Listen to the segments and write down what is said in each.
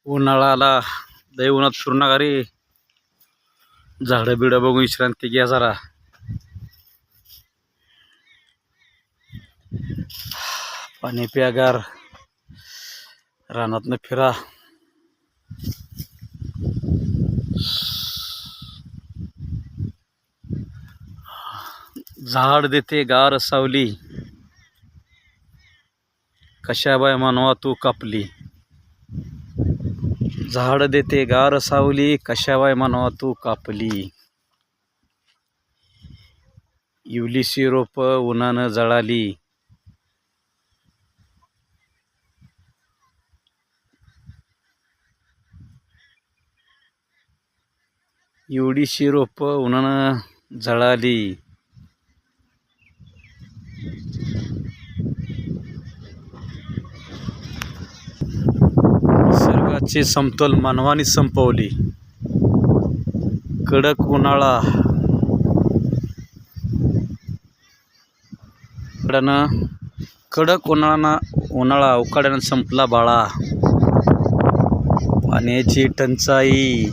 उन्हाळ्याला लय उन्हात फिरू नका रे. झाडं बिडं बघून विश्रांती घ्या जरा. पाणी प्या गार. रानातनं फिरा. झाड देते गार सावली, कशा बाय मानवा तू कापली. झाड देते गार सावली, कशा बाय मानवा तू कापली. इवलीशी रोप उन्हानं जळाली. एवढीशी रोप उन्हानं जळाली. निसर्गाचे समतोल मानवाने संपवली. कडक उन्हाळा कडक उन्हाळा उकाड्यानं संपला बाळा. पाण्याची टंचाई,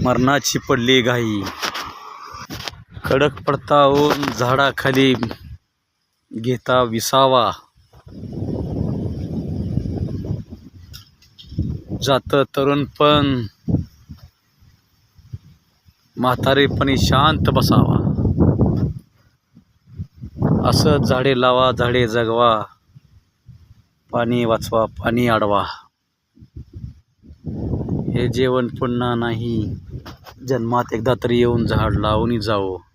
मरणाची पडली घाई. कडक पडता ऊन झाडाखाली घेता विसावा. जातं तरुणपण, म्हातारेपणी शांत बसावा. असं झाडे लावा, झाडे जगवा. पाणी वाचवा, पाणी अडवा. हे जीवन पुन्हा नाही. जन्मात एकदा तरी येऊन झाड लावून जावं.